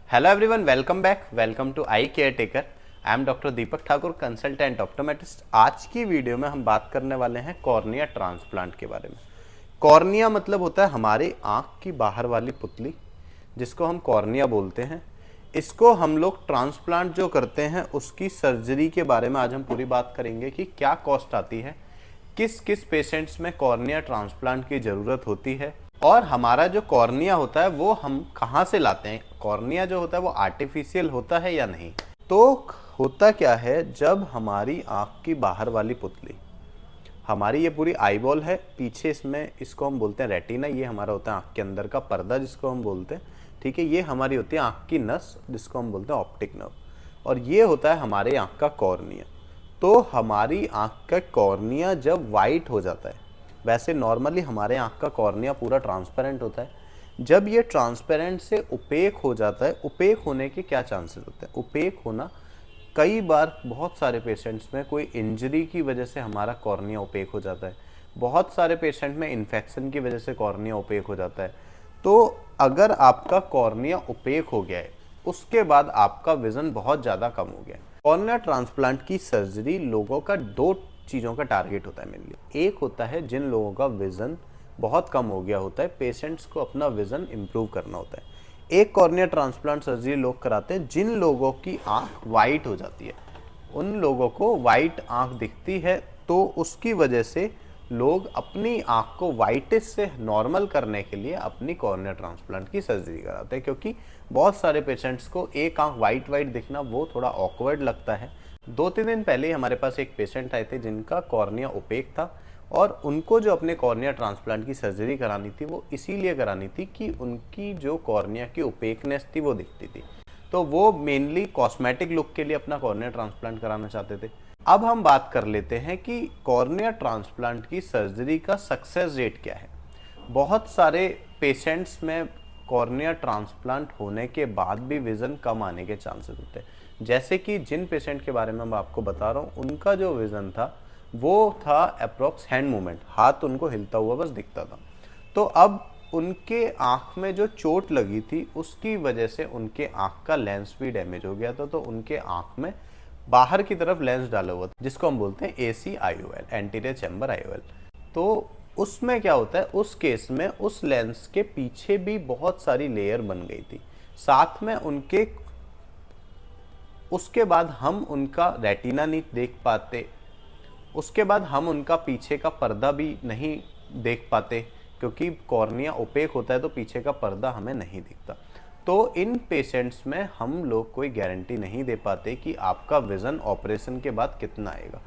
Hello everyone, welcome back. Welcome to eye care taker. I am doctor Deepak Thakur, consultant optometrist. आज की video में हम बात करने वाले हैं कॉर्निया ट्रांसप्लांट के बारे में। कॉर्निया मतलब होता है हमारी आंख की बाहर वाली पुतली, जिसको हम कॉर्निया बोलते हैं। इसको हम लोग ट्रांसप्लांट जो करते हैं उसकी सर्जरी के बारे में आज हम पूरी बात करेंगे कि क्या कॉस्ट आती है, किस किस पेशेंट्स में कॉर्निया ट्रांसप्लांट की ज़रूरत होती है, और हमारा जो कॉर्निया होता है वो हम कहाँ से लाते हैं। कॉर्निया जो होता है वो आर्टिफिशियल होता है या नहीं। तो होता क्या है, जब हमारी आँख की बाहर वाली पुतली, हमारी ये पूरी आईबॉल है, पीछे इसमें इसको हम बोलते हैं रेटिना, ये हमारा होता है आँख के अंदर का पर्दा जिसको हम बोलते हैं, ठीक है। ये हमारी होती है आँख की नस जिसको हम बोलते हैं ऑप्टिक नर्व, और ये होता है हमारे आँख का कॉर्निया। तो हमारी आँख का कॉर्निया जब वाइट हो जाता है, वैसे नॉर्मली हमारे आँख का कॉर्निया पूरा ट्रांसपेरेंट होता है, जब ये ट्रांसपेरेंट से ओपेक हो जाता है, ओपेक होने के क्या चांसेस होते हैं। ओपेक होना कई बार बहुत सारे पेशेंट्स में कोई इंजरी की वजह से हमारा कॉर्निया ओपेक हो जाता है, बहुत सारे पेशेंट में इन्फेक्शन की वजह से कॉर्निया ओपेक हो जाता है। तो अगर आपका कॉर्निया ओपेक हो गया है, उसके बाद आपका विजन बहुत ज़्यादा कम हो गया है। कॉर्निया ट्रांसप्लांट की सर्जरी लोगों का दो चीज़ों का टारगेट होता है मेनली। एक होता है जिन लोगों का विजन बहुत कम हो गया होता है, पेशेंट्स को अपना विजन इम्प्रूव करना होता है। एक कॉर्निया ट्रांसप्लांट सर्जरी लोग कराते हैं जिन लोगों की आंख वाइट हो जाती है, उन लोगों को वाइट आंख दिखती है, तो उसकी वजह से लोग अपनी आंख को वाइटिश से नॉर्मल करने के लिए अपनी कॉर्निया ट्रांसप्लांट की सर्जरी कराते हैं। क्योंकि बहुत सारे पेशेंट्स को एक आंख वाइट वाइट दिखना वो थोड़ा ऑकवर्ड लगता है। 2-3 दिन पहले ही हमारे पास एक पेशेंट आए थे जिनका कॉर्निया ओपेक था, और उनको जो अपने कॉर्निया ट्रांसप्लांट की सर्जरी करानी थी वो इसीलिए करानी थी कि उनकी जो कॉर्निया की ओपेकनेस थी वो दिखती थी। तो वो मेनली कॉस्मेटिक लुक के लिए अपना कॉर्निया ट्रांसप्लांट कराना चाहते थे। अब हम बात कर लेते हैं कि कॉर्निया ट्रांसप्लांट की सर्जरी का सक्सेस रेट क्या है। बहुत सारे पेशेंट्स में कॉर्निया ट्रांसप्लांट होने के बाद भी विज़न कम आने के चांसेस होते हैं। जैसे कि जिन पेशेंट के बारे में मैं आपको बता रहा हूँ, उनका जो विज़न था वो था अप्रॉक्स हैंड मूवमेंट, हाथ उनको हिलता हुआ बस दिखता था। तो अब उनके आँख में जो चोट लगी थी उसकी वजह से उनके आँख का लेंस भी डैमेज हो गया था। तो उनके आँख में बाहर की तरफ लेंस डाला हुआ था, जिसको हम बोलते हैं ACIOL, एंटीरियर चैम्बर IOL। तो उसमें क्या होता है, उस केस में उस लेंस के पीछे भी बहुत सारी लेयर बन गई थी, साथ में उनके उसके बाद हम उनका रेटिना नहीं देख पाते, उसके बाद हम उनका पीछे का पर्दा भी नहीं देख पाते, क्योंकि कॉर्निया ओपेक होता है तो पीछे का पर्दा हमें नहीं दिखता। तो इन पेशेंट्स में हम लोग कोई गारंटी नहीं दे पाते कि आपका विज़न ऑपरेशन के बाद कितना आएगा।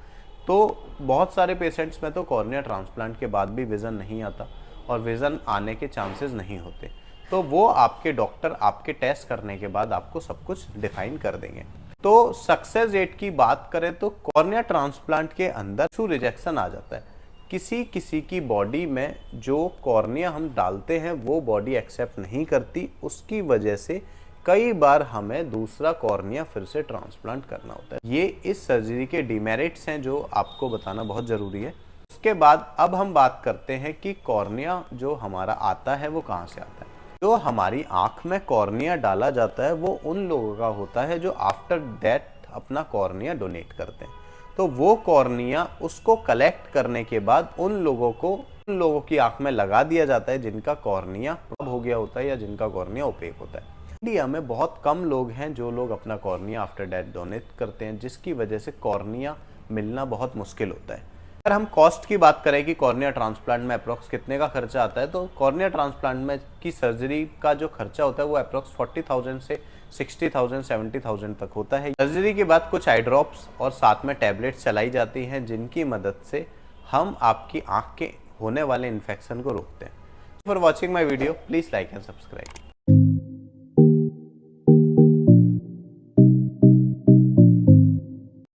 तो बहुत सारे पेशेंट्स में तो कॉर्निया ट्रांसप्लांट के बाद भी विज़न नहीं आता, और विज़न आने के चांसेस नहीं होते। तो वो आपके डॉक्टर आपके टेस्ट करने के बाद आपको सब कुछ डिफाइन कर देंगे। तो सक्सेस रेट की बात करें तो कॉर्निया ट्रांसप्लांट के अंदर टिश्यू रिजेक्शन आ जाता है। किसी किसी की बॉडी में जो कॉर्निया हम डालते हैं वो बॉडी एक्सेप्ट नहीं करती, उसकी वजह से कई बार हमें दूसरा कॉर्निया फिर से ट्रांसप्लांट करना होता है। ये इस सर्जरी के डिमेरिट्स हैं जो आपको बताना बहुत ज़रूरी है। उसके बाद अब हम बात करते हैं कि कॉर्निया जो हमारा आता है वो कहाँ से आता है। जो हमारी आँख में कॉर्निया डाला जाता है वो उन लोगों का होता है जो आफ्टर डेथ अपना कॉर्निया डोनेट करते हैं। तो वो कॉर्निया उसको कलेक्ट करने के बाद उन लोगों की आँख में लगा दिया जाता है जिनका कॉर्निया खराब हो गया होता है या जिनका कॉर्निया ओपेक होता है। इंडिया में बहुत कम लोग हैं जो लोग अपना कॉर्निया आफ्टर डेथ डोनेट करते हैं, जिसकी वजह से कॉर्निया मिलना बहुत मुश्किल होता है। अगर हम कॉस्ट की बात करें कि कॉर्निया ट्रांसप्लांट में अप्रॉक्स कितने का खर्चा आता है, तो कॉर्निया ट्रांसप्लांट में की सर्जरी का जो खर्चा होता है वो अप्रॉक्स 40,000 से 60,000 70,000 तक होता है। सर्जरी के बाद कुछ आई ड्रॉप्स और साथ में टैबलेट्स चलाई जाती हैं, जिनकी मदद से हम आपकी आँख के होने वाले इन्फेक्शन को रोकते हैं। For watching my video, please like and subscribe.